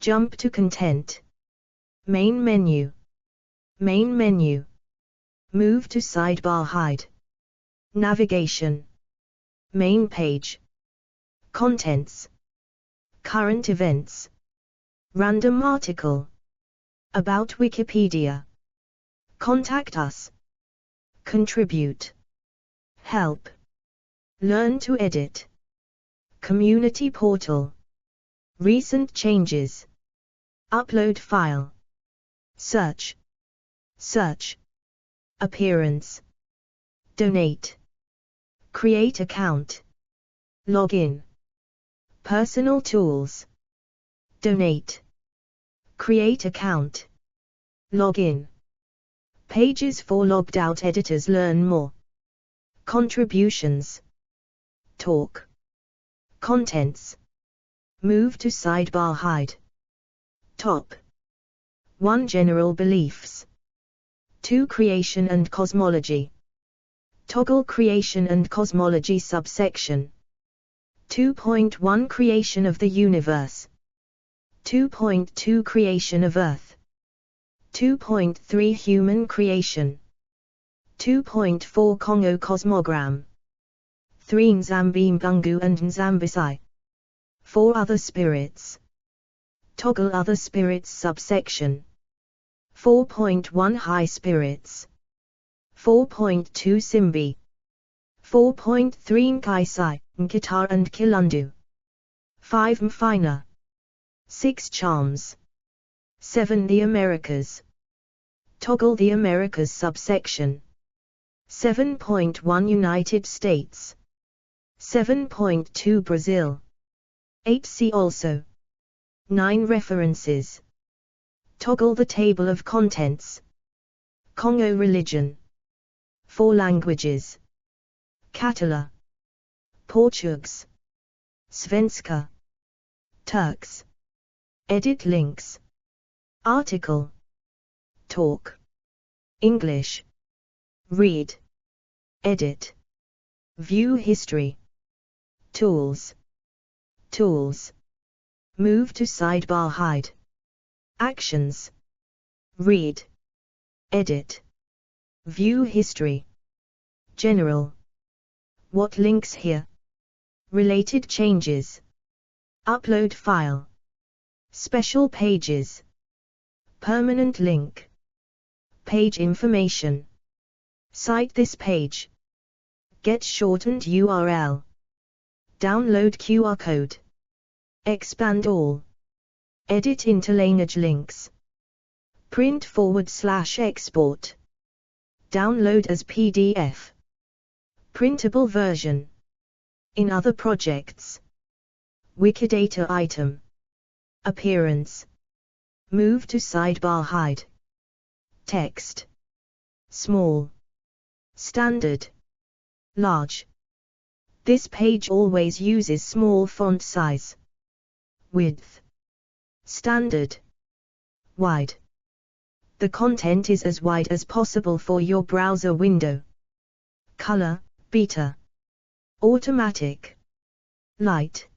Jump to content. Main menu. Main menu. Move to sidebar hide. Navigation. Main page. Contents. Current events. Random article. About Wikipedia. Contact us. Contribute. Help. Learn to edit. Community portal. Recent changes. Upload file. Search. Search. Appearance. Donate. Create account. Login. Personal tools. Donate. Create account. Login. Pages for logged out editors. Learn more. Contributions. Talk. Contents. Move to sidebar hide. Top. 1. General beliefs. 2. Creation and cosmology. Toggle creation and cosmology subsection. 2.1 Creation of the universe. 2.2 Creation of Earth. 2.3 Human creation. 2.4 Kongo cosmogram. 3 Nzambi-Mbungu and Nzambisai. 4 Other spirits. Toggle other spirits subsection. 4.1 High spirits. 4.2 Simbi. 4.3 Nkaisai, Nkitar and Kilundu. 5 Mfina. 6 Charms. 7 The Americas. Toggle the Americas subsection. 7.1 United States. 7.2 Brazil. 8 See also. 9 References. Toggle the table of contents. Kongo religion. 4 languages. Catala. Portuguese. Svenska. Turks. Edit links. Article. Talk. English. Read. Edit. View history. Tools. Tools. Move to sidebar hide. Actions. Read. Edit. View history. General. What links here? Related changes. Upload file. Special pages. Permanent link. Page information. Cite this page. Get shortened URL. Download QR code. Expand all. Edit interlineage links. Print /export. Download as PDF. Printable version. In other projects. Wikidata item. Appearance. Move to sidebar hide. Text. Small. Standard. Large. This page always uses small font size. Width. Standard. Wide. The content is as wide as possible for your browser window. Color, beta. Automatic. Light.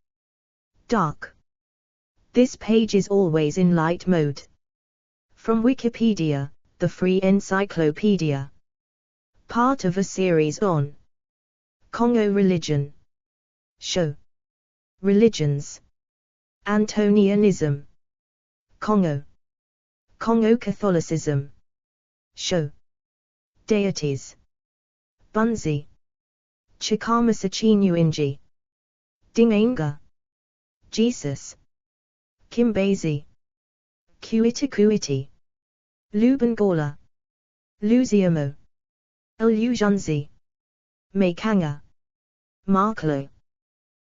Dark. This page is always in light mode. From Wikipedia, the free encyclopedia. Part of a series on Kongo religion. Show. Religions. Antonianism. Kongo. Kongo Catholicism. Show. Deities. Bunzi. Chikamasachinyuinji. Dinganga. Jesus. Kimbezi. Kuitikuiti. Lubangala. Luziamo. Iluzunzi. Makanga. Marklo.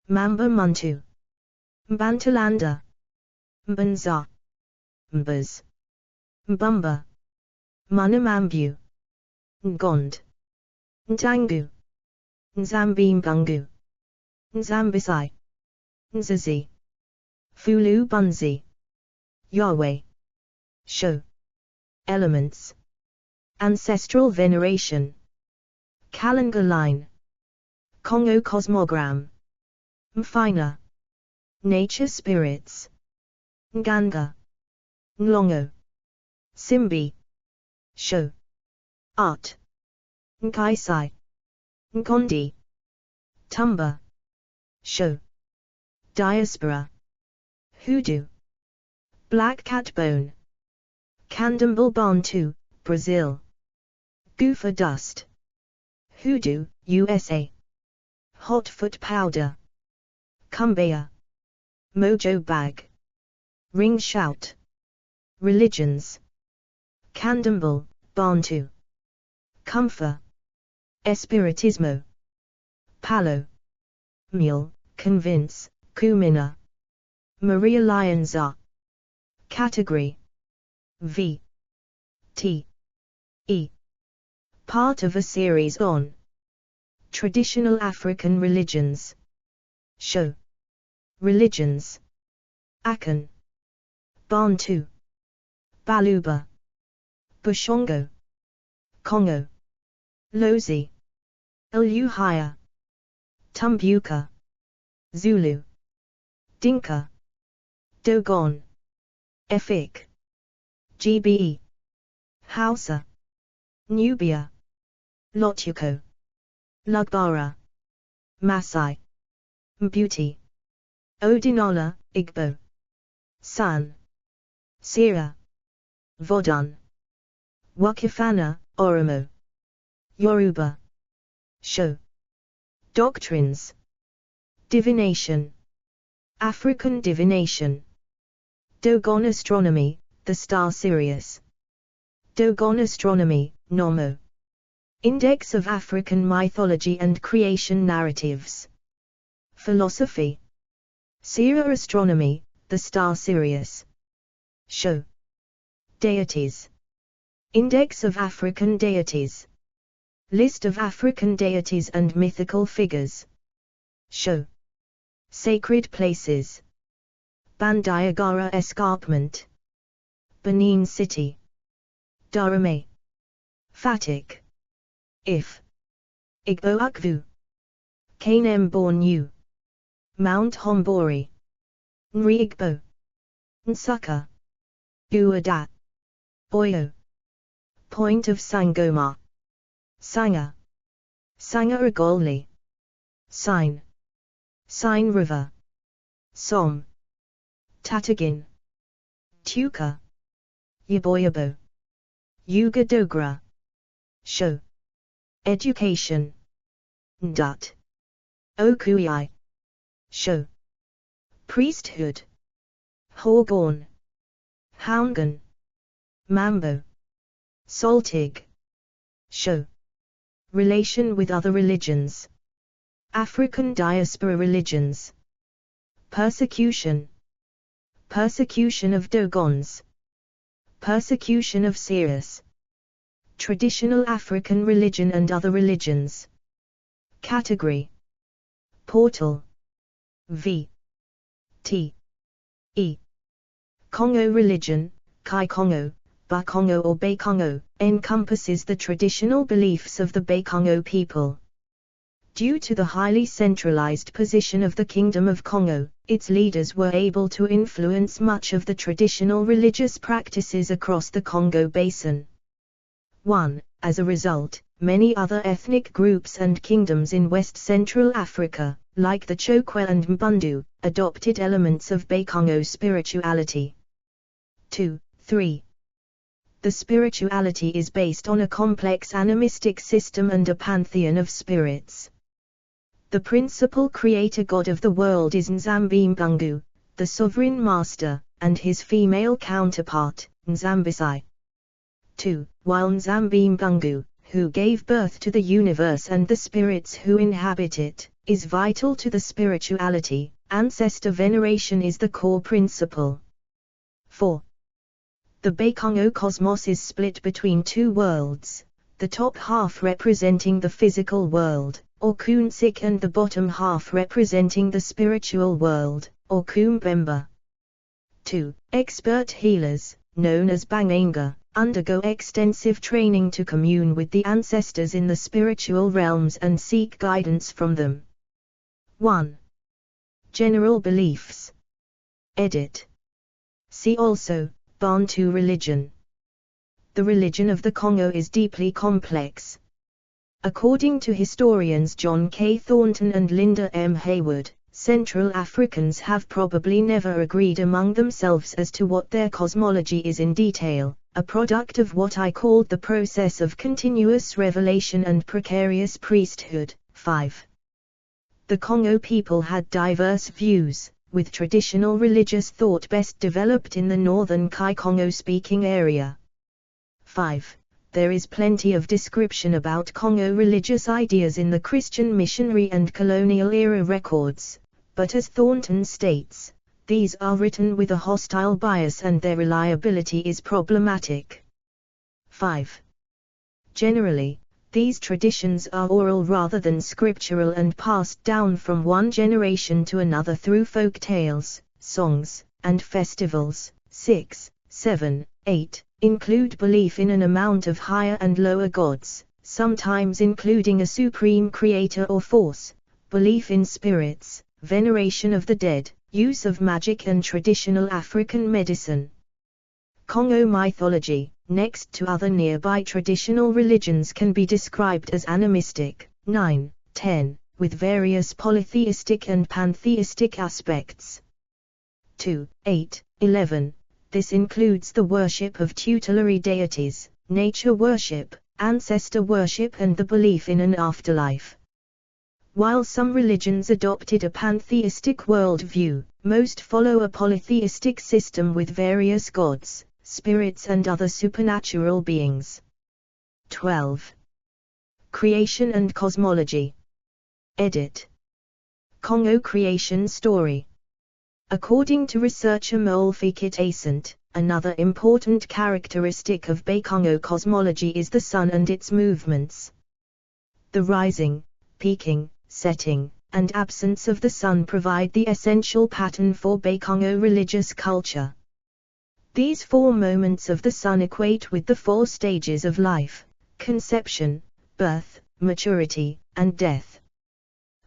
Mamba Muntu. Mbantalanda. Mbanza. Mbaz. Mbumba. Munamambu. Ngond. Ntangu. Nzambi-Mbungu. Nzambisai. Nzazi. Fulu Bunzi. Yahweh. Show. Elements. Ancestral veneration. Calendar line. Kongo cosmogram. Mfina. Nature spirits. Nganga, Nlongo, Simbi, Sho, Art, Nkaisai, Nkondi, Tumba, Sho, Diaspora, Hoodoo, Black Cat Bone, Candomblé Bantu, Brazil, Goofa Dust, Hoodoo, USA, Hot Foot Powder, Kumbaya, Mojo Bag, Ring Shout, Religions, Candomblé, Bantu, Comfa, Espiritismo, Palo, Mule, Convince, Kumina, Maria Lyonza. Category V T E. Part of a series on traditional African religions. Show religions. Akan, Bantu, Baluba, Bushongo, Kongo, Lozi, Eluhaya, Tumbuka, Zulu, Dinka, Dogon, Efik, Gbe, Hausa, Nubia, Lotuko, Lugbara, Masai, Mbuti, Odinola, Igbo, San, Sierra, Vodun, Wakifana, Oromo, Yoruba. Show doctrines. Divination, African divination. Dogon astronomy, the star Sirius. Dogon astronomy, Nomo. Index of African mythology and creation narratives. Philosophy. Sierra astronomy, the star Sirius. Show deities. Index of African deities. List of African deities and mythical figures. Show sacred places. Bandiagara Escarpment, Benin City, Darame, Fatik, If, Igbo Akvu, Kanem Bornu, Mount Hombori, Nri Igbo, Nsuka, Uadat, Oyo, Point of Sangoma, Sanga, Sanga Agoli, Sine, Sine River, Som, Tatagin, Tuka, Yaboyabo, Yuga Dogra. Show education. Ndut, Okuyai. Show priesthood. Horgorn, Houngan, Mambo, Saltig. Show relation with other religions. African diaspora religions. Persecution. Persecution of Dogons. Persecution of Sirius. Traditional African religion and other religions. Category portal. V T E. Kongo religion, Kai Kongo, Bakongo or Bakongo, encompasses the traditional beliefs of the Bakongo people. Due to the highly centralized position of the Kingdom of Kongo, its leaders were able to influence much of the traditional religious practices across the Congo Basin. 1. As a result, many other ethnic groups and kingdoms in West Central Africa, like the Chokwe and Mbundu, adopted elements of Bakongo spirituality. 2. 3. The spirituality is based on a complex animistic system and a pantheon of spirits. The principal creator god of the world is Nzambi Mbungu, the sovereign master, and his female counterpart, Nzambisai. 2. While Nzambi Mbungu, who gave birth to the universe and the spirits who inhabit it, is vital to the spirituality, ancestor veneration is the core principle. 4. The Bakongo cosmos is split between two worlds, the top half representing the physical world, or Kunsik, and the bottom half representing the spiritual world, or Kumbemba. 2. Expert healers, known as Banganga, undergo extensive training to commune with the ancestors in the spiritual realms and seek guidance from them. 1. General beliefs. Edit. See also, Bantu religion. The religion of the Congo is deeply complex. According to historians John K. Thornton and Linda M. Hayward, Central Africans have probably never agreed among themselves as to what their cosmology is in detail, a product of what I called the process of continuous revelation and precarious priesthood. 5. The Congo people had diverse views, with traditional religious thought best developed in the northern Kai-Congo-speaking area. 5. There is plenty of description about Congo religious ideas in the Christian missionary and colonial era records, but as Thornton states, these are written with a hostile bias and their reliability is problematic. 5. Generally, these traditions are oral rather than scriptural and passed down from one generation to another through folk tales, songs, and festivals. 6, 7, 8. Include belief in an amount of higher and lower gods, sometimes including a supreme creator or force, belief in spirits, veneration of the dead, use of magic and traditional African medicine. Congo mythology, next to other nearby traditional religions, can be described as animistic. 9, 10, with various polytheistic and pantheistic aspects. 2, 8, 11. This includes the worship of tutelary deities, nature worship, ancestor worship and the belief in an afterlife. While some religions adopted a pantheistic worldview, most follow a polytheistic system with various gods, spirits and other supernatural beings. 12. Creation and cosmology. Edit. Congo creation story. According to researcher Molfi Kitaisant, another important characteristic of Bay-Congo cosmology is the sun and its movements. The rising, peaking, setting, and absence of the sun provide the essential pattern for Bay-Congo religious culture. These 4 moments of the sun equate with the 4 stages of life: conception, birth, maturity, and death.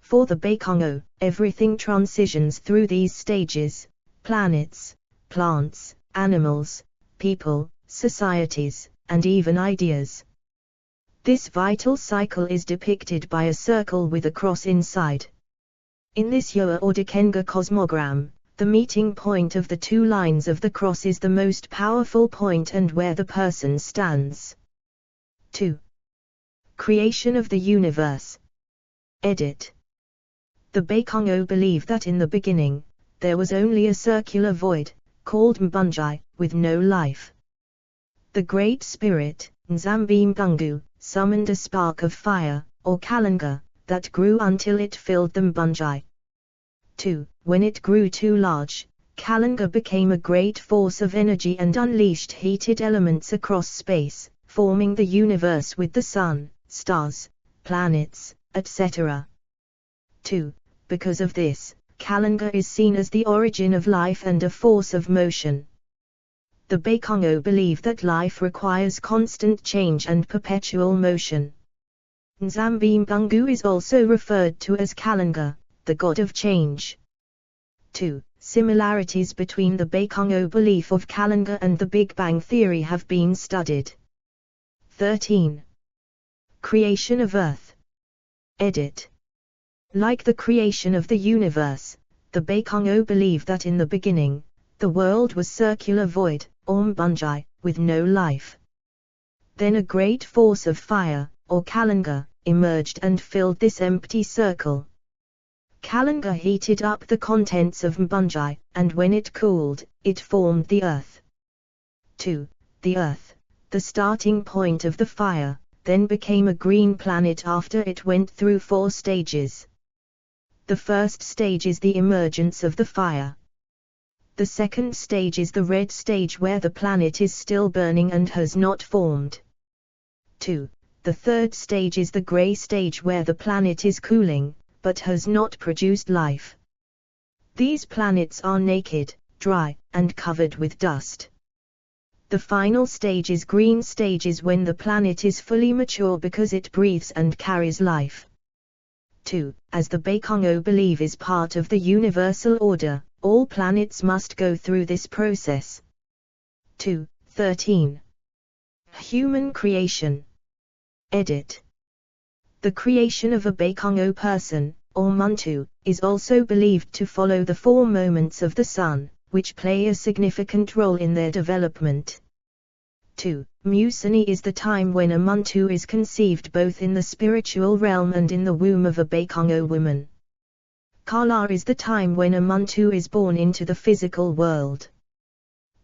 For the Bay-Congo, everything transitions through these stages: planets, plants, animals, people, societies, and even ideas. This vital cycle is depicted by a circle with a cross inside. In this Yoa or Dikenga cosmogram, the meeting point of the 2 lines of the cross is the most powerful point and where the person stands. 2. Creation of the universe. Edit. The Bay-Congo believe that in the beginning, there was only a circular void, called Mbungi, with no life. The Great Spirit, Nzambi Mbungu, summoned a spark of fire, or kalanga, that grew until it filled the Mbungi. 2. When it grew too large, kalanga became a great force of energy and unleashed heated elements across space, forming the universe with the sun, stars, planets, etc. 2. Because of this, kalanga is seen as the origin of life and a force of motion. The Bay-Congo believe that life requires constant change and perpetual motion. Nzambi Mbungu is also referred to as kalanga, the god of change. 2. Similarities between the Bay-Congo belief of kalanga and the Big Bang theory have been studied. 13. Creation of Earth. Edit. Like the creation of the universe, the Bay-Congo believe that in the beginning, the world was circular void, or Mbungi, with no life. Then a great force of fire, or kalanga, emerged and filled this empty circle. Kalanga heated up the contents of Mbungi, and when it cooled, it formed the earth. 2. The earth, the starting point of the fire, then became a green planet after it went through 4 stages. The first stage is the emergence of the fire. The second stage is the red stage where the planet is still burning and has not formed. 2. The third stage is the gray stage where the planet is cooling, but has not produced life. These planets are naked, dry, and covered with dust. The final stage is green stage is when the planet is fully mature because it breathes and carries life. 2. As the Bay-Congo believe is part of the universal order, all planets must go through this process. 2.13. Human creation. Edit. The creation of a Bakongo person, or Muntu, is also believed to follow the 4 moments of the sun, which play a significant role in their development. 2. Musani is the time when a Muntu is conceived both in the spiritual realm and in the womb of a Bakongo woman. Kala is the time when a Muntu is born into the physical world.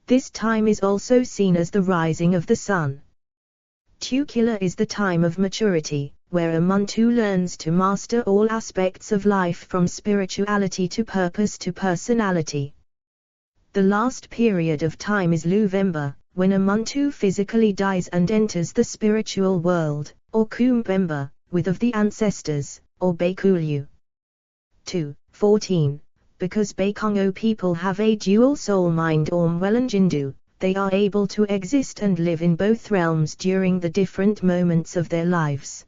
This time is also seen as the rising of the sun. Tukila is the time of maturity, where a Muntu learns to master all aspects of life from spirituality to purpose to personality. The last period of time is Luvemba, when a Muntu physically dies and enters the spiritual world, or Kumbemba, with of the ancestors, or Bakulu. 2.14. Because Bakongo people have a dual soul mind or Mwelanjindu, they are able to exist and live in both realms during the different moments of their lives.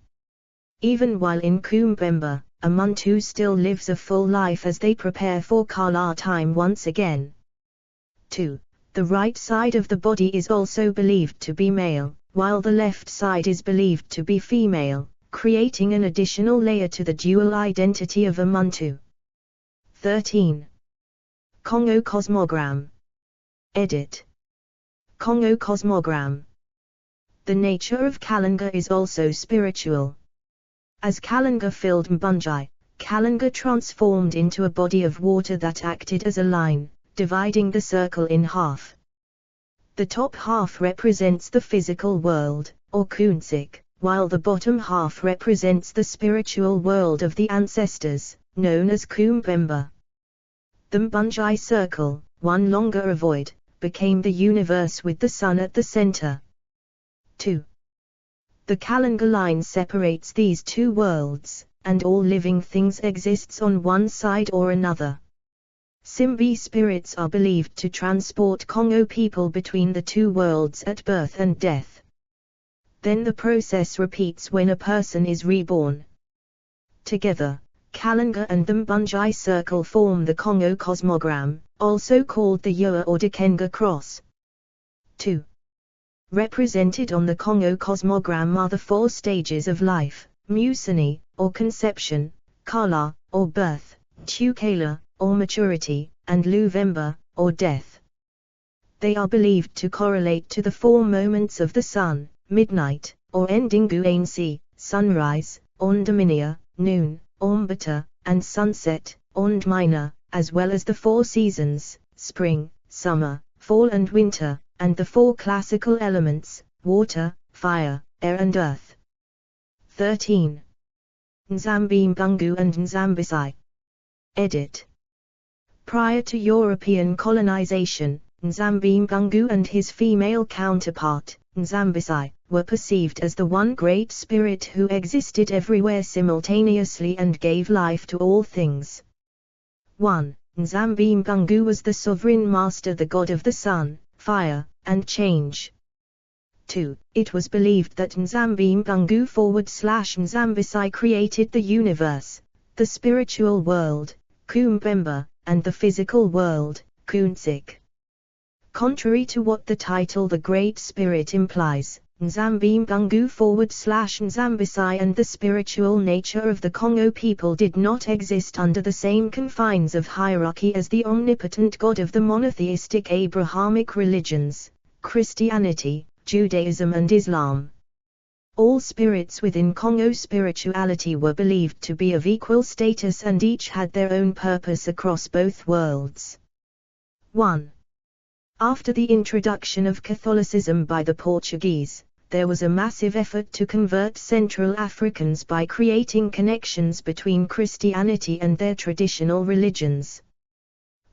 Even while in Kumbemba, a Muntu still lives a full life as they prepare for Kala time once again. 2. The right side of the body is also believed to be male, while the left side is believed to be female, creating an additional layer to the dual identity of a Muntu. 13. Kongo cosmogram. Edit. Kongo cosmogram. The nature of Kalanga is also spiritual. As Kalanga filled Mbungi, Kalanga transformed into a body of water that acted as a line, dividing the circle in half. The top half represents the physical world, or Kunsik, while the bottom half represents the spiritual world of the ancestors, known as Kumbemba. The Mbungi circle, one longer a void, became the universe with the sun at the center. 2. The Kalanga line separates these 2 worlds, and all living things exists on one side or another. Simbi spirits are believed to transport Kongo people between the 2 worlds at birth and death. Then the process repeats when a person is reborn. Together, Kalanga and the Mbungi circle form the Kongo cosmogram, also called the Yoa or Dikenga cross. 2. Represented on the Kongo cosmogram are the 4 stages of life: Musani, or conception; Kala, or birth; Tukela, or maturity; and Luvemba, or death. They are believed to correlate to the 4 moments of the sun: midnight, or Endingu Ainsi, sunrise; Ondaminia, noon; Ombata, and sunset; Ondmina, as well as the 4 seasons: spring, summer, fall and winter, and the 4 classical elements: water, fire, air and earth. 13. Nzambi Mbungu and Nzambisai. Edit. Prior to European colonization, Nzambi Mbungu and his female counterpart, Nzambisai, were perceived as the one great spirit who existed everywhere simultaneously and gave life to all things. 1. Nzambi Mbungu was the sovereign master, the god of the sun, fire, and change. 2. It was believed that Nzambi Mbungu /Nzambisai created the universe, the spiritual world, Kumbemba, and the physical world, Kunsik. Contrary to what the title The Great Spirit implies, Nzambi Mbungu /Nzambisai and the spiritual nature of the Kongo people did not exist under the same confines of hierarchy as the omnipotent God of the monotheistic Abrahamic religions, Christianity, Judaism and Islam. All spirits within Kongo spirituality were believed to be of equal status and each had their own purpose across both worlds. 1. After the introduction of Catholicism by the Portuguese, there was a massive effort to convert Central Africans by creating connections between Christianity and their traditional religions.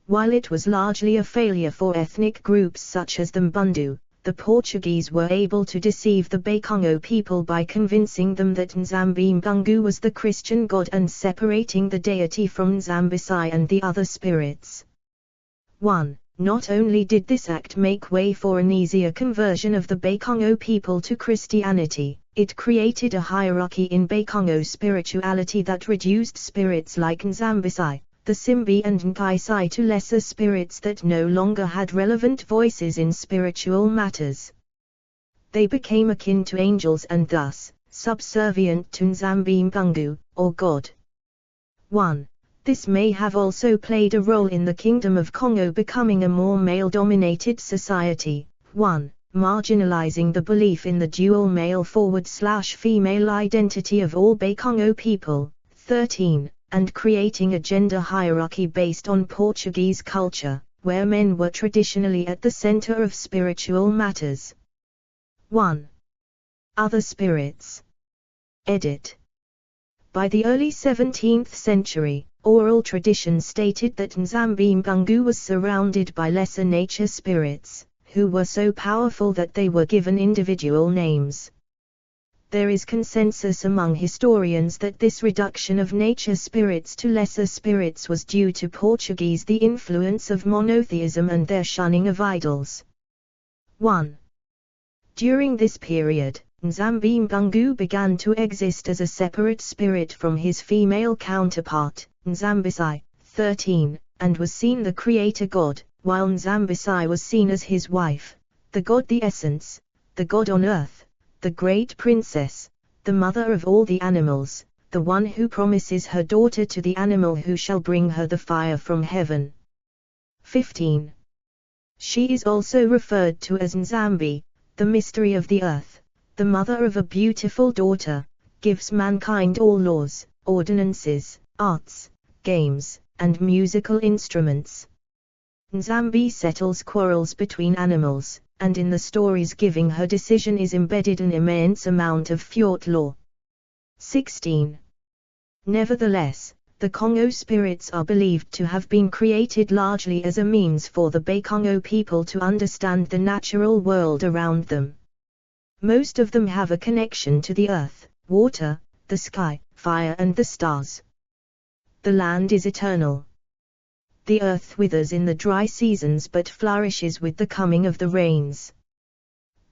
While it was largely a failure for ethnic groups such as the Mbundu, the Portuguese were able to deceive the Bakongo people by convincing them that Nzambi Mbungu was the Christian god and separating the deity from Nzambisai and the other spirits. 1. Not only did this act make way for an easier conversion of the Bakongo people to Christianity, it created a hierarchy in Bakongo spirituality that reduced spirits like Nzambisai, the Simbi and Nkaisai to lesser spirits that no longer had relevant voices in spiritual matters. They became akin to angels and thus, subservient to Nzambi Mpungu, or God. 1. This may have also played a role in the Kingdom of Kongo becoming a more male-dominated society. 1. Marginalizing the belief in the dual male/female identity of all Bay-Congo people. 13. And creating a gender hierarchy based on Portuguese culture, where men were traditionally at the center of spiritual matters. 1. Other spirits. Edit. By the early 17th century, oral tradition stated that Nzambi Mpungu was surrounded by lesser nature spirits, who were so powerful that they were given individual names. There is consensus among historians that this reduction of nature spirits to lesser spirits was due to Portuguese the influence of monotheism and their shunning of idols. 1. During this period, Nzambi Mpungu began to exist as a separate spirit from his female counterpart, Nzambisai, 13, and was seen the creator god, while Nzambisai was seen as his wife, the god the essence, the god on earth, the great princess, the mother of all the animals, the one who promises her daughter to the animal who shall bring her the fire from heaven. 15. She is also referred to as Nzambi, the mystery of the earth, the mother of a beautiful daughter, gives mankind all laws, ordinances, arts, games, and musical instruments. Nzambi settles quarrels between animals, and in the stories giving her decision is embedded an immense amount of Fjord law. 16. Nevertheless, the Kongo spirits are believed to have been created largely as a means for the Bay-Congo people to understand the natural world around them. Most of them have a connection to the earth, water, the sky, fire and the stars. The land is eternal. The earth withers in the dry seasons but flourishes with the coming of the rains.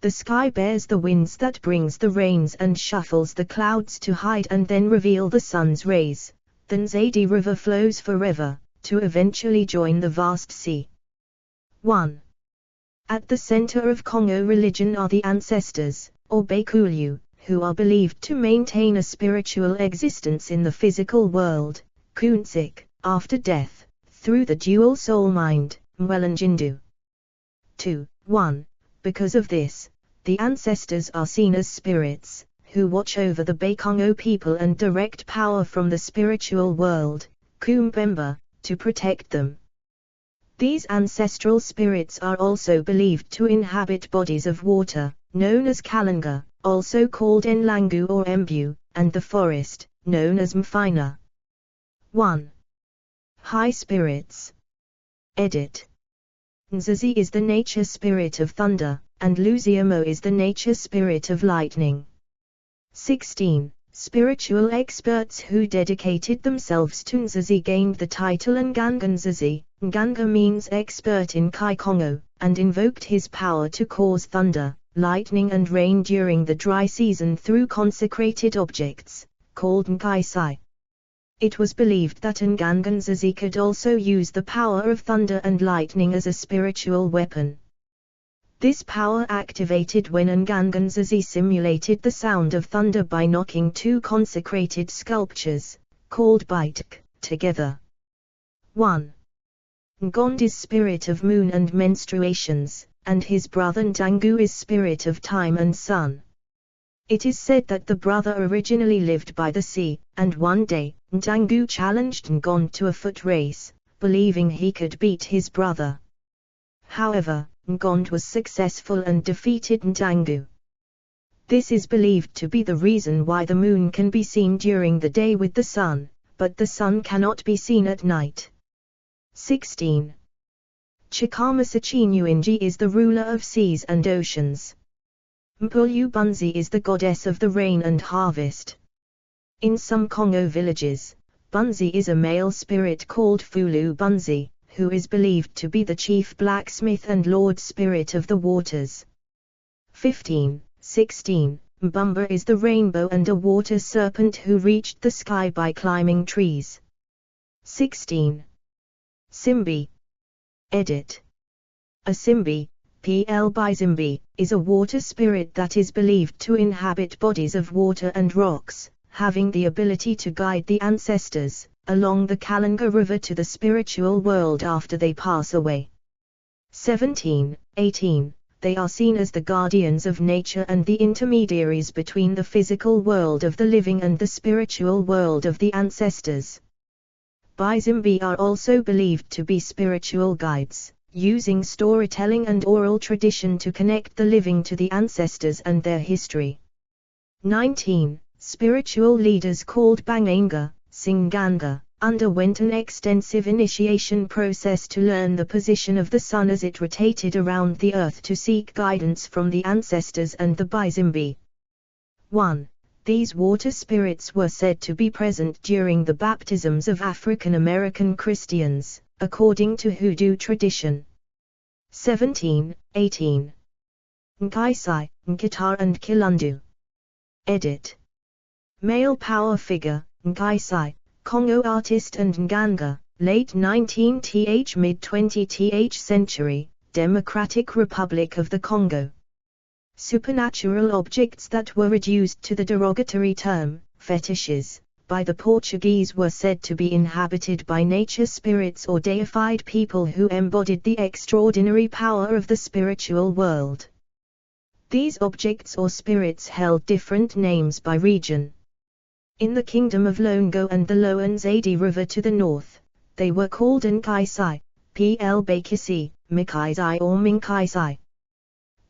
The sky bears the winds that brings the rains and shuffles the clouds to hide and then reveal the sun's rays. The Nzadi River flows forever, to eventually join the vast sea. 1. At the center of Kongo religion are the ancestors, or Bekulu, who are believed to maintain a spiritual existence in the physical world, Kunsik, after death, through the dual soul-mind, Mwelanjindu. 2. 1. Because of this, the ancestors are seen as spirits, who watch over the Bay-Congo people and direct power from the spiritual world, Kumbemba, to protect them. These ancestral spirits are also believed to inhabit bodies of water, known as Kalanga, also called Enlangu or Embu, and the forest, known as Mfina. 1. High spirits. Edit. Nzazi is the nature spirit of thunder, and Luziamo is the nature spirit of lightning. 16. Spiritual experts who dedicated themselves to Nzazi gained the title Nganga Nzazi. Nganga means expert in Kai Kongo, and invoked his power to cause thunder, lightning and rain during the dry season through consecrated objects, called Nkaisai. It was believed that Nganga Nzazi could also use the power of thunder and lightning as a spiritual weapon. This power activated when Nganga Nzazi simulated the sound of thunder by knocking two consecrated sculptures, called Baitek, together. 1. Ngond is spirit of moon and menstruations, and his brother Ndangu is spirit of time and sun. It is said that the brother originally lived by the sea, and one day, Ndangu challenged Ngond to a foot race, believing he could beat his brother. However, Ngond was successful and defeated Ndangu. This is believed to be the reason why the moon can be seen during the day with the sun, but the sun cannot be seen at night. 16. Chikama Sachinyuinji is the ruler of seas and oceans. Mpulu Bunzi is the goddess of the rain and harvest. In some Kongo villages, Bunzi is a male spirit called Fulu Bunzi, who is believed to be the chief blacksmith and lord spirit of the waters. 15. 16. Mbumba is the rainbow and a water serpent who reached the sky by climbing trees. 16. Simbi. Edit. A Simbi, PL by Simbi, is a water spirit that is believed to inhabit bodies of water and rocks, having the ability to guide the ancestors along the Kalanga River to the spiritual world after they pass away. 17. 18. They are seen as the guardians of nature and the intermediaries between the physical world of the living and the spiritual world of the ancestors. Bizimbi are also believed to be spiritual guides, using storytelling and oral tradition to connect the living to the ancestors and their history. 19. Spiritual leaders called Banganga, Singanga, underwent an extensive initiation process to learn the position of the sun as it rotated around the earth to seek guidance from the ancestors and the Bizimbi. 1. These water spirits were said to be present during the baptisms of African American Christians, according to Hoodoo tradition. 17, 18. Nkaisai, Nkitar and Kilundu. Edit. Male power figure, Nkaisai, Kongo artist and Nganga, late 19th mid-20th century, Democratic Republic of the Congo. Supernatural objects that were reduced to the derogatory term, fetishes, by the Portuguese were said to be inhabited by nature spirits or deified people who embodied the extraordinary power of the spiritual world. These objects or spirits held different names by region. In the Kingdom of Longo and the Loans-Adi River to the north, they were called Nkaisai, PL Bakisi, Mikaisai or Minkaisai.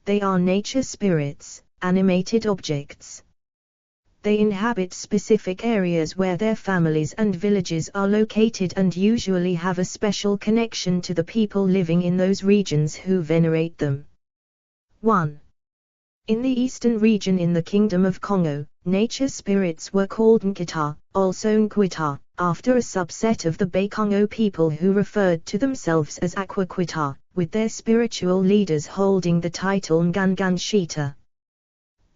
They are nature spirits, animated objects. They inhabit specific areas where their families and villages are located and usually have a special connection to the people living in those regions who venerate them. 1. In the eastern region in the Kingdom of Kongo, nature spirits were called Nkita, also Nkwita, after a subset of the Bakongo people who referred to themselves as Akwakwita, with their spiritual leaders holding the title Nganganshita.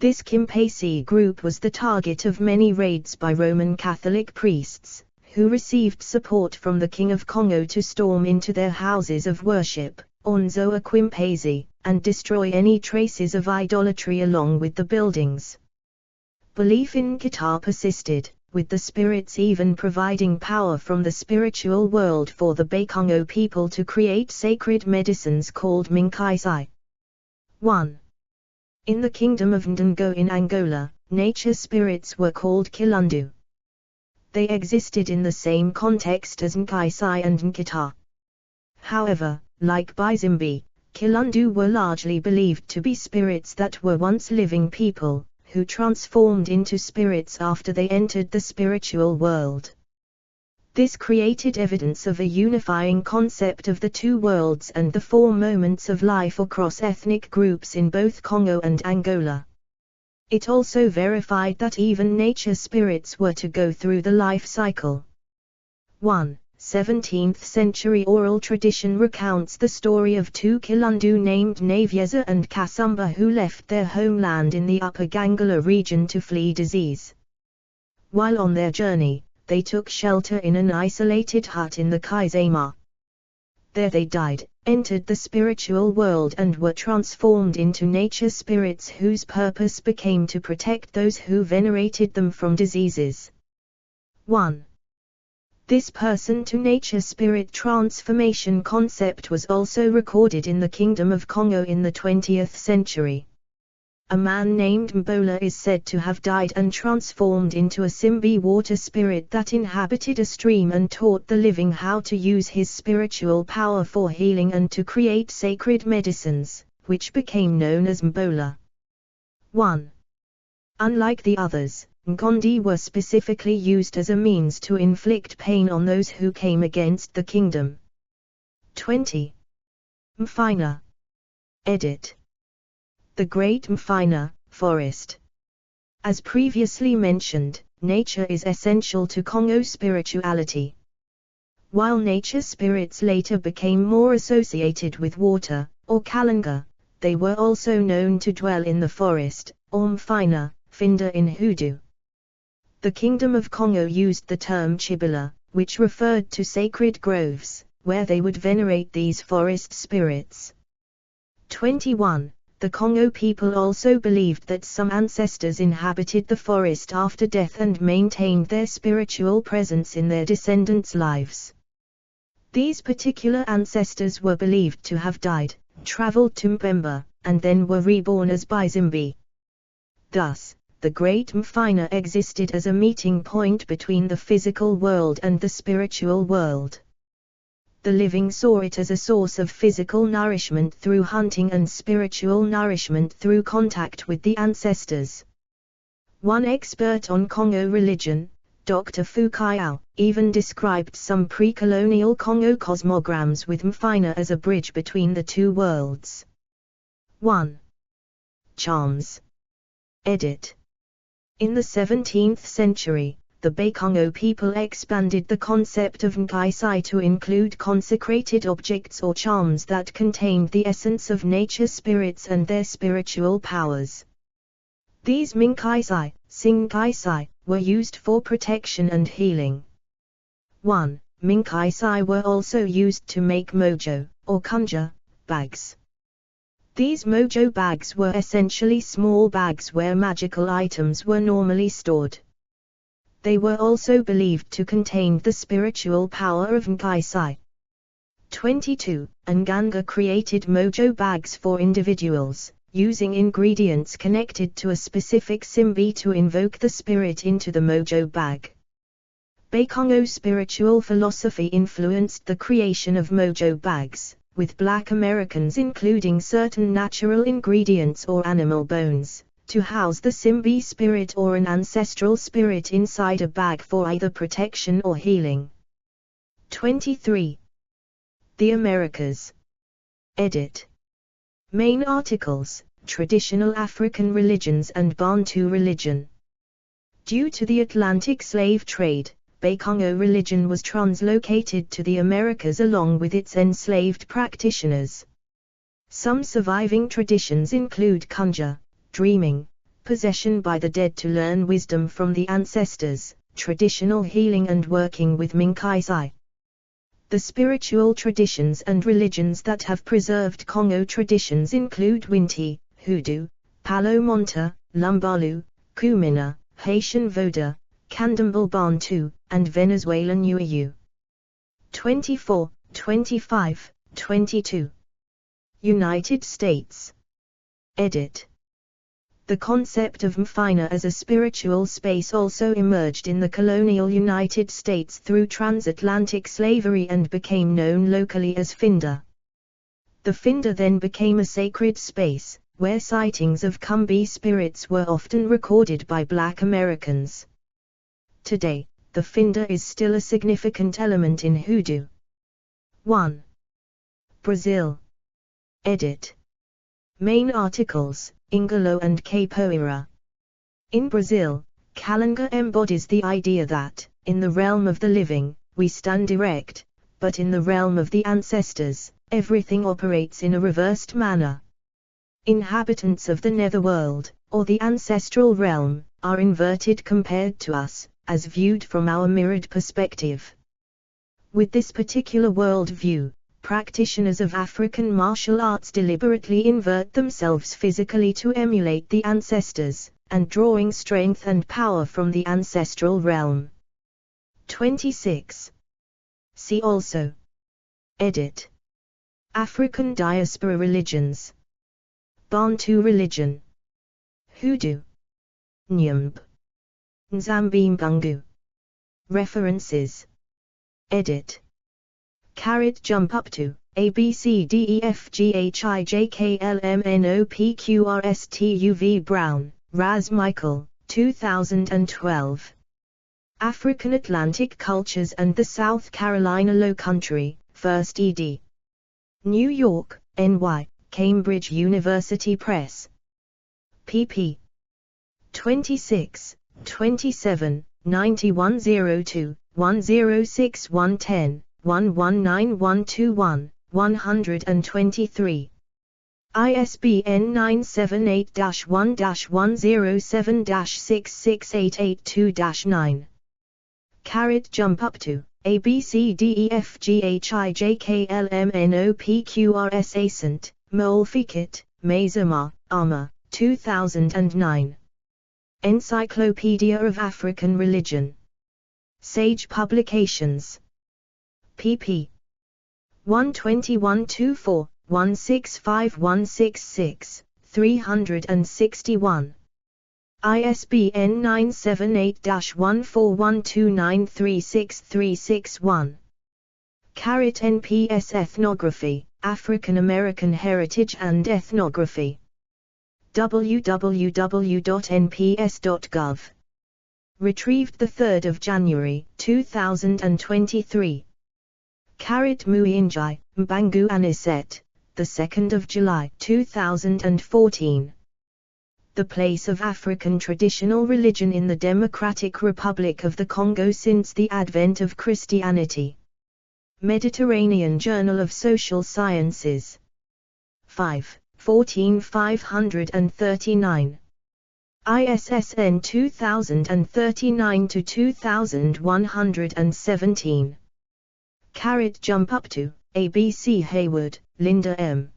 This Kimpasi group was the target of many raids by Roman Catholic priests, who received support from the King of Kongo to storm into their houses of worship, Onzo Aquimpasi, and destroy any traces of idolatry along with the buildings. Belief in Nkita persisted, with the spirits even providing power from the spiritual world for the Bakongo people to create sacred medicines called Minkaisai. 1. In the Kingdom of Ndongo in Angola, nature spirits were called Kilundu. They existed in the same context as Nkaisai and Nkita. However, like Bizimbi, Kilundu were largely believed to be spirits that were once living people, who transformed into spirits after they entered the spiritual world. This created evidence of a unifying concept of the two worlds and the four moments of life across ethnic groups in both Congo and Angola. It also verified that even nature spirits were to go through the life cycle. 1. 17th century oral tradition recounts the story of two Kilundu named Navyeza and Kasumba who left their homeland in the Upper Gangala region to flee disease. While on their journey, they took shelter in an isolated hut in the Kaizama. There they died, entered the spiritual world and were transformed into nature spirits whose purpose became to protect those who venerated them from diseases. 1. This person-to-nature spirit transformation concept was also recorded in the Kingdom of Kongo in the 20th century. A man named Mbola is said to have died and transformed into a Simbi water spirit that inhabited a stream and taught the living how to use his spiritual power for healing and to create sacred medicines, which became known as Mbola. 1. Unlike the others, Ngondi were specifically used as a means to inflict pain on those who came against the kingdom. 20. Mfina. Edit. The Great Mfina, Forest. As previously mentioned, nature is essential to Kongo spirituality. While nature spirits later became more associated with water, or Kalanga, they were also known to dwell in the forest, or Mfina, Finda in Hoodoo. The Kingdom of Kongo used the term Chibula, which referred to sacred groves, where they would venerate these forest spirits. 21. The Kongo people also believed that some ancestors inhabited the forest after death and maintained their spiritual presence in their descendants' lives. These particular ancestors were believed to have died, traveled to Mpemba, and then were reborn as Bizimbi. Thus, the Great Mfina existed as a meeting point between the physical world and the spiritual world. The living saw it as a source of physical nourishment through hunting and spiritual nourishment through contact with the ancestors. One expert on Kongo religion, Dr. Fukuyao, even described some pre-colonial Kongo cosmograms with Mfina as a bridge between the two worlds. 1. Charms. Edit. In the 17th century, the Bakongo people expanded the concept of Nkaisai to include consecrated objects or charms that contained the essence of nature spirits and their spiritual powers. These Minkaisai, Singkaisai, were used for protection and healing. 1. Minkaisai were also used to make mojo, or kunja, bags. These mojo bags were essentially small bags where magical items were normally stored. They were also believed to contain the spiritual power of Nkaisai. 22. Nganga created mojo bags for individuals, using ingredients connected to a specific simbi to invoke the spirit into the mojo bag. Bakongo spiritual philosophy influenced the creation of mojo bags, with Black Americans including certain natural ingredients or animal bones, to house the simbi spirit or an ancestral spirit inside a bag for either protection or healing. 23. The Americas. Edit. Main articles, Traditional African Religions and Bantu Religion. Due to the Atlantic slave trade, Bakongo religion was translocated to the Americas along with its enslaved practitioners. Some surviving traditions include kunja, dreaming, possession by the dead to learn wisdom from the ancestors, traditional healing and working with Minkaisai. The spiritual traditions and religions that have preserved Kongo traditions include Winti, Hoodoo, Palo Monta, Lumbalu, Kumina, Haitian Voda, Candomblé Bantu, and Venezuelan Uyu. 24, 25, 22. United States. Edit. The concept of Mfina as a spiritual space also emerged in the colonial United States through transatlantic slavery and became known locally as Finda. The Finda then became a sacred space, where sightings of Kumbi spirits were often recorded by Black Americans. Today, the Finda is still a significant element in hoodoo. 1. Brazil. Edit. Main articles, Ingalo and Capoeira. In Brazil, Kalanga embodies the idea that, in the realm of the living, we stand erect, but in the realm of the ancestors, everything operates in a reversed manner. Inhabitants of the netherworld, or the ancestral realm, are inverted compared to us, as viewed from our mirrored perspective. With this particular world view, practitioners of African martial arts deliberately invert themselves physically to emulate the ancestors, and drawing strength and power from the ancestral realm. 26. See also. Edit. African diaspora religions. Bantu religion. Hoodoo. Nyumb. Nzambi-Mbangu. References. Edit. Jump up to, A B C D E F G H I J K L M N O P Q R S T U V Brown, Raz Michael, 2012. African Atlantic Cultures and the South Carolina Low Country, 1st ed. New York, NY, Cambridge University Press. pp. 26, 27, 9102, 106110. 119121, 123. ISBN 978-1-107-66882-9. Jump up to, A B C D E F G H I J K L M N O P Q R S Ascent, Molfikit, Mazama, Arma, 2009. Encyclopedia of African Religion. Sage Publications. pp. 121-24, 165166, 361. ISBN 978-1412936361. NPS Ethnography, African American Heritage and Ethnography. www.nps.gov. Retrieved 3 January 2023. Muyinjai, Mbangu Aniset, 2 July 2014. The place of African traditional religion in the Democratic Republic of the Congo since the advent of Christianity. Mediterranean Journal of Social Sciences. 5, 14539. ISSN 2039-2117. Jump Up To, A.B.C. Hayward, Linda M.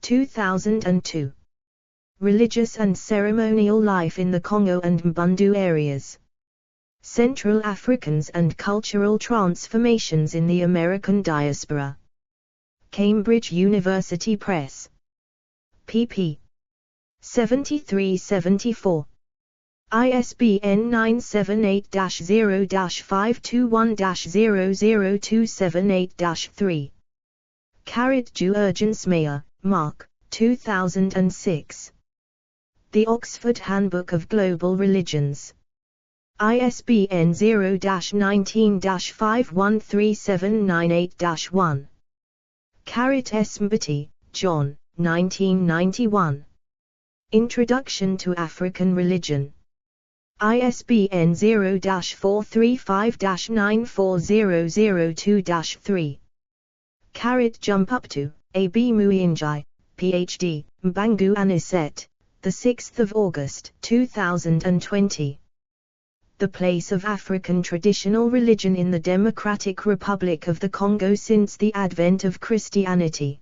2002. Religious and Ceremonial Life in the Congo and Mbundu Areas. Central Africans and Cultural Transformations in the American Diaspora. Cambridge University Press. pp. 73-74. ISBN 978-0-521-00278-3. Jurgens-Meyer, Mark, 2006. The Oxford Handbook of Global Religions. ISBN 0-19-513798-1. Esmbati, John, 1991. Introduction to African Religion. ISBN 0-435-94002-3. Jump Up To, A.B. Muyinjai, Ph.D., Mbangu Aniset, 6 August 2020. The place of African traditional religion in the Democratic Republic of the Congo since the advent of Christianity.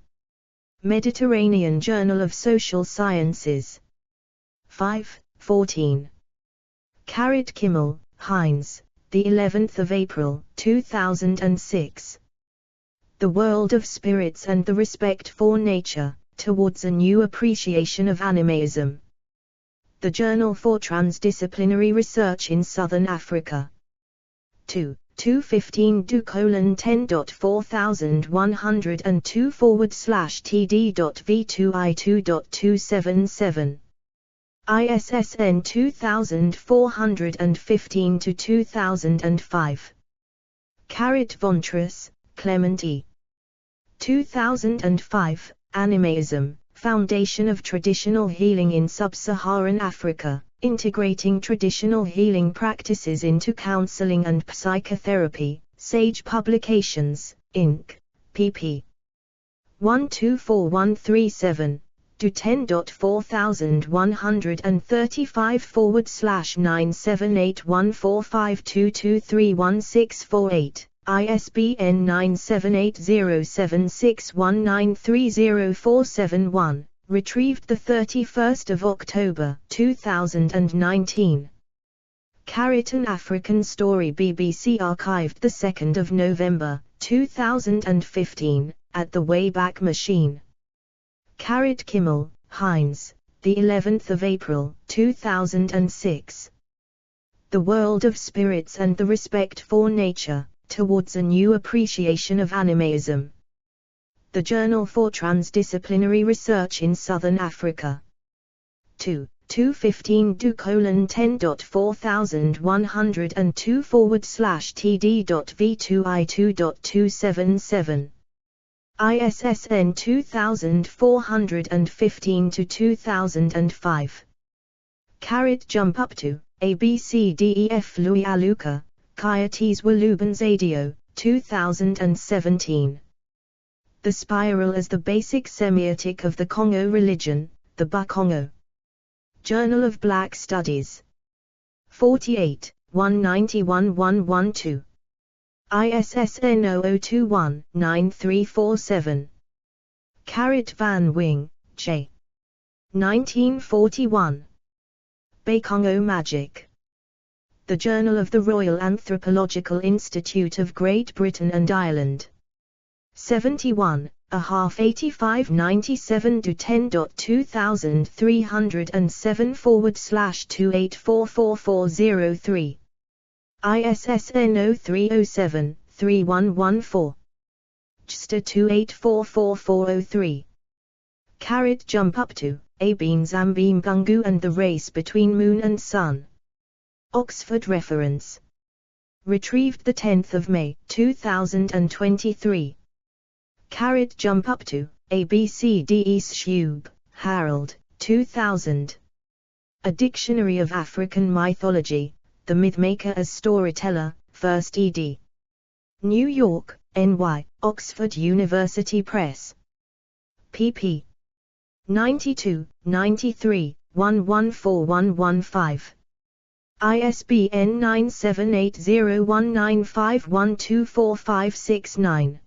Mediterranean Journal of Social Sciences. 5, 14. Kimmel, Heinz, the 11th of April, 2006. The World of Spirits and the Respect for Nature, Towards a New Appreciation of Animism. The Journal for Transdisciplinary Research in Southern Africa. 2-215-2:4102/td.v2i2.277. ISSN 2415-2005. Vontress, Clement E. 2005, Animism, Foundation of Traditional Healing in Sub-Saharan Africa, Integrating Traditional Healing Practices into Counseling and Psychotherapy, Sage Publications, Inc., pp. 124137, to 10.4135/9781452231648. ISBN 9780761930471, retrieved 31 October 2019. An African Story, BBC archived 2 November 2015, at the Wayback Machine. Kimmel, Heinz, the 11th of April 2006. The World of Spirits and the Respect for Nature, Towards a New Appreciation of Animism. The Journal for Transdisciplinary Research in Southern Africa. 2-215-2:10.4002/td.v2i2.277. ISSN 2415-2005. Jump Up To, ABCDEF Louis Aluka, Kyates Walubanzadio, 2017. The Spiral as the Basic Semiotic of the Congo Religion, the Bakongo. Journal of Black Studies. 48, 191-112. ISSN 0021-9347. Van Wing, J. 1941. Kongo Magic. The Journal of the Royal Anthropological Institute of Great Britain and Ireland. 71, a half 8597-10.2307/2844403. ISSN 0307-3114. JSTA 28440403. Jump up to, Abim Zambim Gungu and the Race Between Moon and Sun. Oxford Reference. Retrieved 10 May 2023. Jump up to, ABCDE Schube, Harold, 2000. A Dictionary of African Mythology, The Mythmaker as Storyteller, 1st ed. New York, NY, Oxford University Press. pp. 92, 93, 114115. ISBN 9780195124569.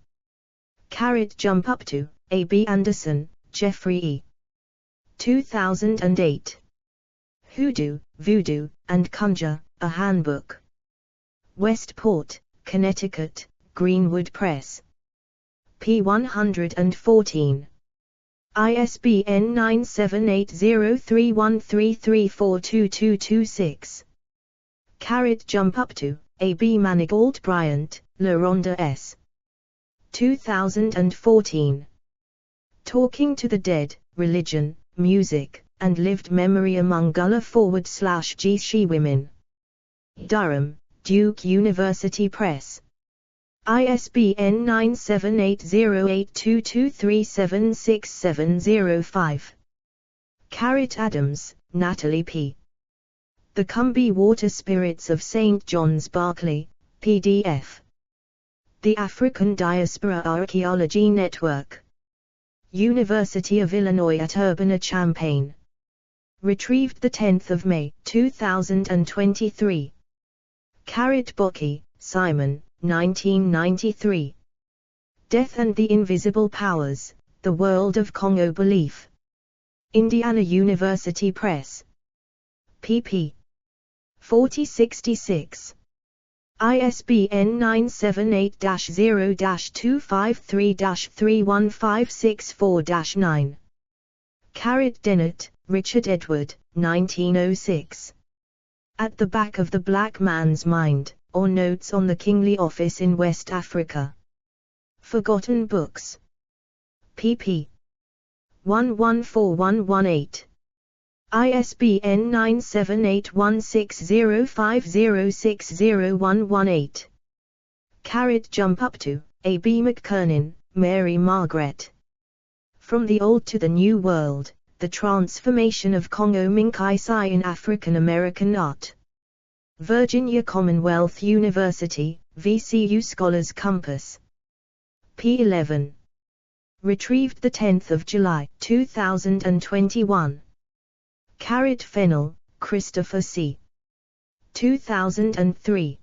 Jump up to, A.B. Anderson, Jeffrey E. 2008. Hoodoo, Voodoo, and Conjure, A Handbook. Westport, Connecticut, Greenwood Press. p. 114. ISBN 9780313342226. Jump up to, A.B. Manigault Bryant, LaRonda S. 2014. Talking to the Dead, Religion, Music, and Lived Memory Among Gullah/G She Women. Durham, Duke University Press. ISBN 9780822376705. Adams, Natalie P. The Cumbie Water Spirits of St. John's Berkeley, PDF. The African Diaspora Archaeology Network. University of Illinois at Urbana-Champaign. Retrieved 10 May 2023. Bocchi, Simon, 1993. Death and the Invisible Powers, The World of Kongo Belief. Indiana University Press. pp. 4066. ISBN 978-0-253-31564-9. Dennett, Richard Edward, 1906. At the Back of the Black Man's Mind, or Notes on the Kingly Office in West Africa. Forgotten Books. pp. 114118. ISBN 9781605060118. Jump up to, A.B. McKernan, Mary Margaret. From the Old to the New World, The Transformation of Kongo Minkai in African American Art. Virginia Commonwealth University, VCU Scholars Compass. p. 11. Retrieved 10 July 2021. Fennell, Christopher C. 2003.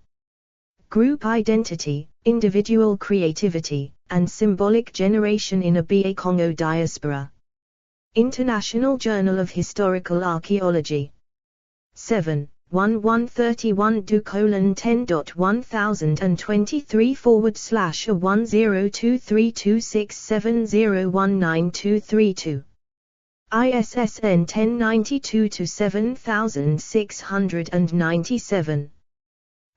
Group Identity, Individual Creativity, and Symbolic Generation in a BA Kongo Diaspora. International Journal of Historical Archaeology. 7, 1131-10.1023/10232670192232. ISSN 1092-7697.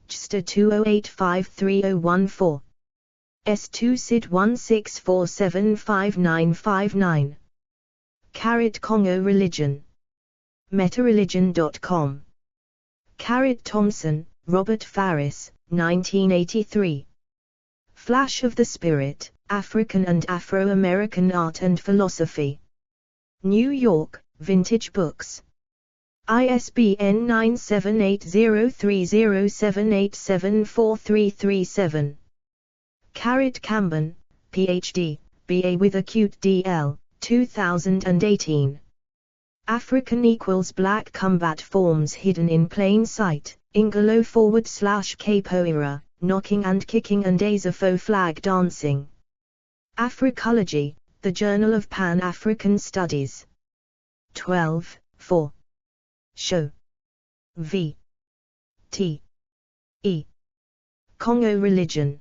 JSTA 20853014. S2 SID 16475959. Congo Religion. Metareligion.com. Thompson, Robert Farris, 1983. Flash of the Spirit, African and Afro-American Art and Philosophy. New York, Vintage Books. ISBN 9780307874337. Camben, Ph.D., B.A. with acute D.L., 2018. African = Black Combat Forms Hidden in Plain Sight, Ingalo /Capoeira, knocking and kicking and Azafo flag dancing. Africology, the Journal of Pan-African Studies. 12, 4. Show. V. T. E. Congo religion.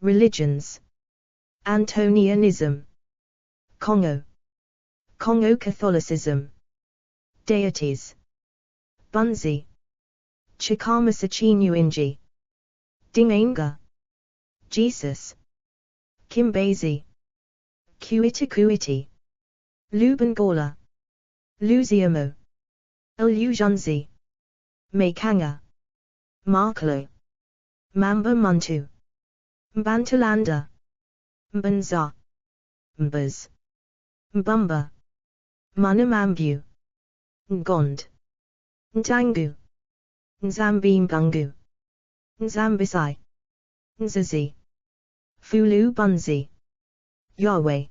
Religions. Antonianism. Congo. Congo Catholicism. Deities. Bunzi. Chikama Sachinuinji. Dingainga. Jesus. Kimbezi. Kuitakuiti. Lubangala. Luziamo. Ilujunzi. Makanga. Marklo. Mamba Muntu. Bantalanda. Mbanza. Mbaz. Mbumba. Munamambu. Ngond. Ntangu. Nzambimbungu. Nzambisai. Nzazi. Fulu Bunzi. Yahweh.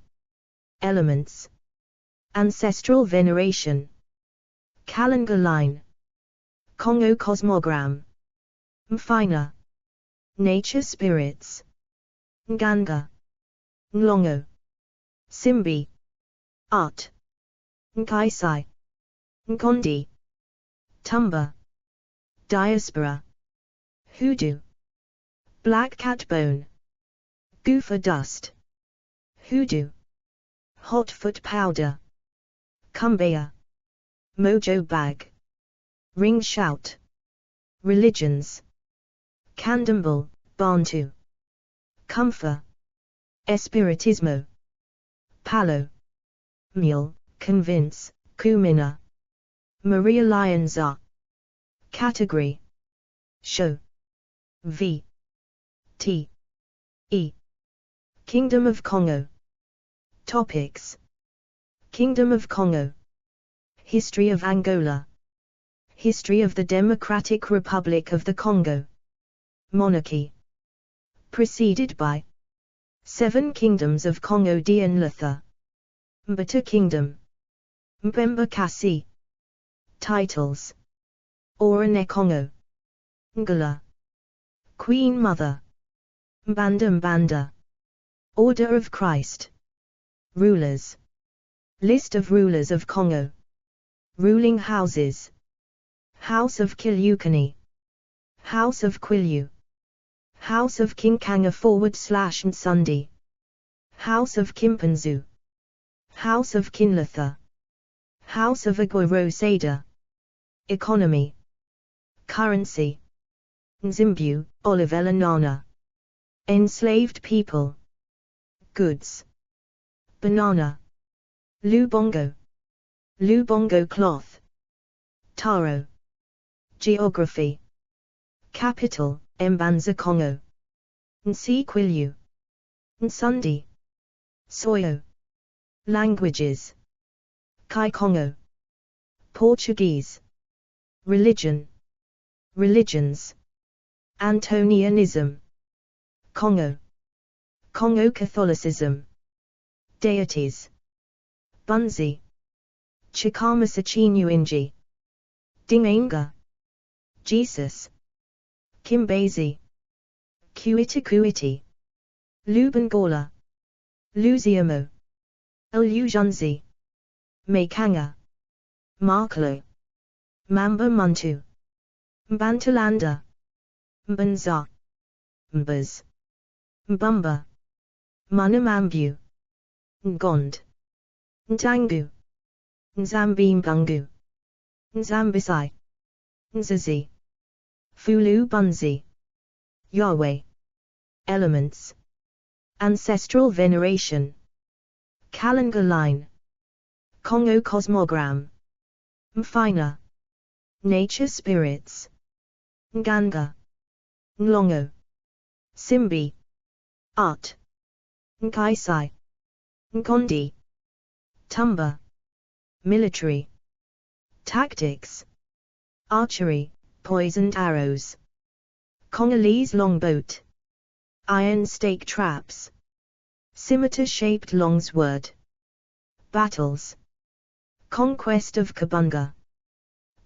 Elements. Ancestral veneration. Calendar line. Kongo cosmogram. Mfina. Nature spirits. Nganga. Nlongo. Simbi. Art. Nkaisai. Nkondi. Tumba. Diaspora. Hoodoo. Black cat bone. Goofa dust. Hoodoo. Hot foot powder. Kumbaya. Mojo bag. Ring shout. Religions. Candomblé, Bantu. Comfa. Espiritismo. Palo. Mule, convince, Kumina. Maria Lionza. Category. Show. V. T. E. Kingdom of Congo. Topics. Kingdom of Congo. History of Angola. History of the Democratic Republic of the Congo. Monarchy. Preceded by 7 Kingdoms of Congo Dianletha. Mbata Kingdom. Mbemba Kasi. Titles. Orane Congo. Ngala. Queen Mother. Mbanda Mbanda. Order of Christ. Rulers. List of rulers of Congo. Ruling houses. House of Kilukani. House of Quilu. House of Kinkanga / Nsundi. House of Kimpanzu. House of Kinletha. House of Agorosada. Economy. Currency. Nzimbu, Olivella Nana. Enslaved people. Goods. Banana. Lubongo. Lubongo cloth. Taro. Geography. Capital, Mbanza Congo. Nsi-Quilu. Nsundi. Soyo. Languages. Kai-Congo. Portuguese. Religion. Religions. Antonianism. Congo. Congo Catholicism. Deities. Bunzi. Chikama Sachinuinji. Dingainga. Jesus. Kimbezi. Kuitakuiti. Lubangala. Luziamo. Ilujunzi. Makanga. Marklo. Mamba Muntu. Bantalanda. Mbanza. Mbaz. Mbumba. Munamambu. Ngond. Ntangu. Nzambimbungu. Nzambisai. Nzazi. Fulu Bunzi. Yahweh. Elements. Ancestral veneration. Calendar line. Kongo cosmogram. Mfina. Nature spirits. Nganga. Nlongo. Simbi. Art. Nkaisai. Nkondi. Tumba. Military. Tactics. Archery, poisoned arrows. Congolese longboat. Iron stake traps. Scimitar-shaped longsword. Battles. Conquest of Kabunga.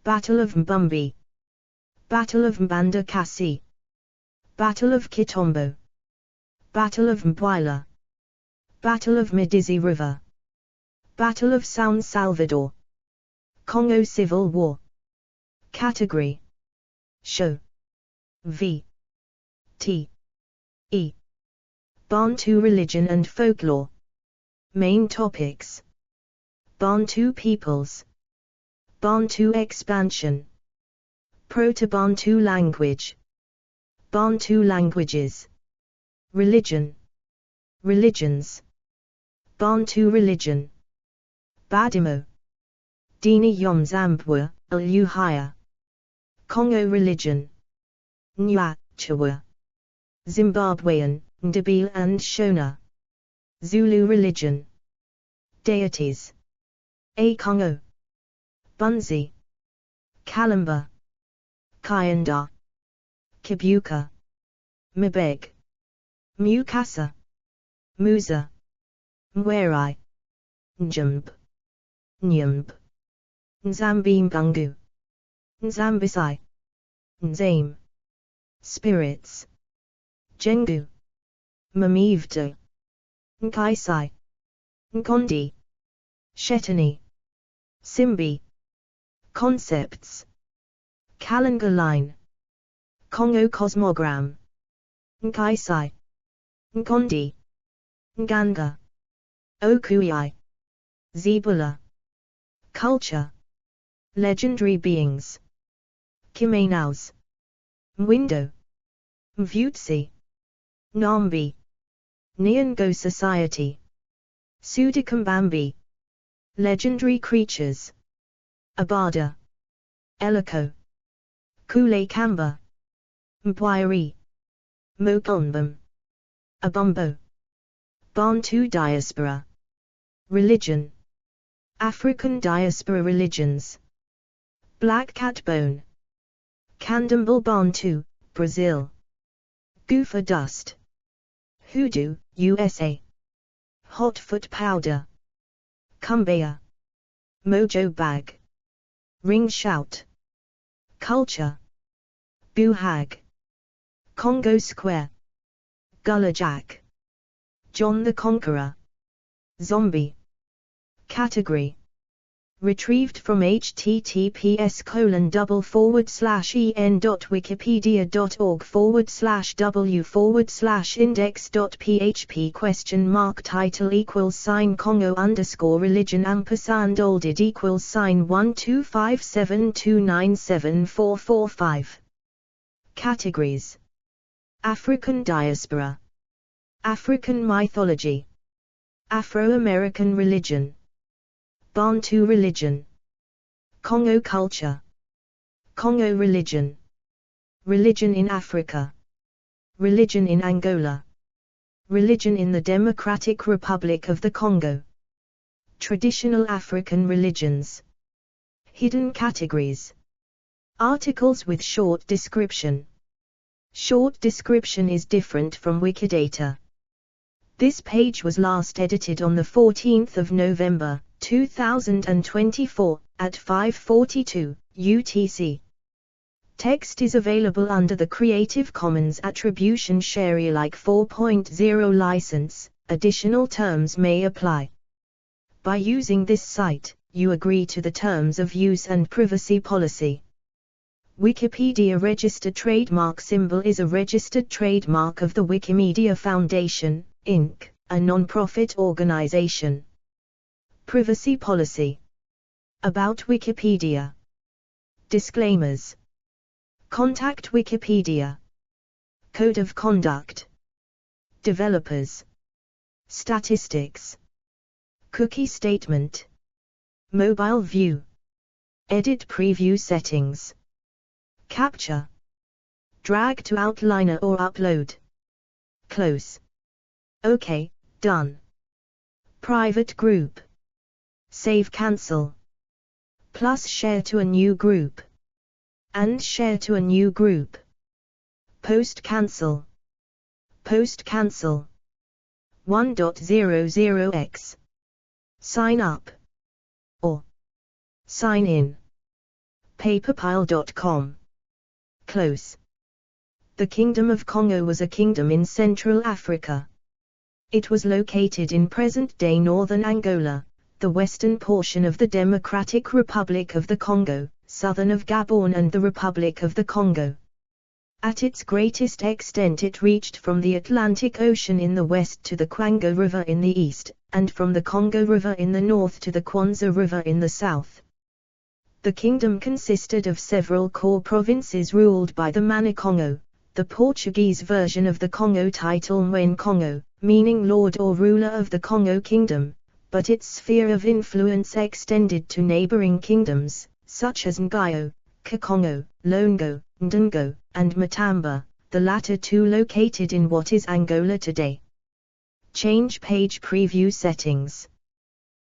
Battle of Mbumbi. Battle of Mbanda Kasi. Battle of Kitombo, Battle of Mbwila, Battle of Medizi River, Battle of San Salvador, Congo Civil War. Category: Show. V. T. E. Bantu religion and folklore. Main topics: Bantu peoples, Bantu expansion, Proto-Bantu language, Bantu languages, religion, religions, Bantu religion, Badimo, Dini Yomzambwa, Aluhaya, Congo religion, Nyachawa, Zimbabwean, Ndebele and Shona, Zulu religion, deities, Akongo, Bunzi, Kalamba, Kayanda, Kibuka, Mbeg, Mukasa, Musa, Mwerai, Njumb, Nyumb, Nzambimbungu, Nzambisai, Nzame, spirits, Jengu, Mamivdo, Nkaisai, Nkondi, Shetani, Simbi, concepts, Kalanga line, Congo cosmogram, Nkaisai, Nkondi, Nganga, Okuai, Zebula, culture, legendary beings, Kimenaus, Mwindo, Mvutsi, Nambi, Nyango society, Sudakambambi, legendary creatures, Abada, Eliko, Kule Kamba, Mpwairi, Mokonbam, Abumbo, Bantu diaspora, religion, African diaspora religions, Black Cat Bone, Candomblé Bantu, Brazil, Goofa dust, Hoodoo, USA, Hot foot powder, Kumbaya, Mojo bag, Ring shout, culture, Buhag, Congo Square, Gullah Jack, John the Conqueror, Zombie. Category: retrieved from https://en.wikipedia.org/w/index.php #Congo_religion&olded =12572974445. Categories: African diaspora, African mythology, Afro-American religion, Bantu religion, Congo culture, Congo religion, religion in Africa, religion in Angola, religion in the Democratic Republic of the Congo, traditional African religions. Hidden categories. Articles with short description. Short description is different from Wikidata. This page was last edited on the 14th of November, 2024, at 5:42 UTC. Text is available under the Creative Commons Attribution Share Alike 4.0 license. Additional terms may apply. By using this site, you agree to the terms of use and privacy policy. Wikipedia registered trademark symbol is a registered trademark of the Wikimedia Foundation, Inc., a non-profit organization. Privacy policy. About Wikipedia. Disclaimers. Contact Wikipedia. Code of conduct. Developers. Statistics. Cookie statement. Mobile view. Edit preview settings. Capture. Drag to outliner or upload. Close. OK, done. Private group. Save cancel. Plus share to a new group. And share to a new group. Post cancel. Post cancel. 1.00x. Sign up. Or sign in. Paperpile.com. Close. The Kingdom of Kongo was a kingdom in Central Africa. It was located in present-day northern Angola, the western portion of the Democratic Republic of the Congo, southern of Gabon and the Republic of the Congo. At its greatest extent it reached from the Atlantic Ocean in the west to the Kongo River in the east, and from the Congo River in the north to the Kwanza River in the south. The kingdom consisted of several core provinces ruled by the Mana-Kongo, the Portuguese version of the Kongo title Mwen-Kongo, meaning Lord or Ruler of the Kongo Kingdom, but its sphere of influence extended to neighboring kingdoms, such as Ngayo, Kakongo, Longo, Ndongo, and Matamba, the latter two located in what is Angola today. Change page preview settings.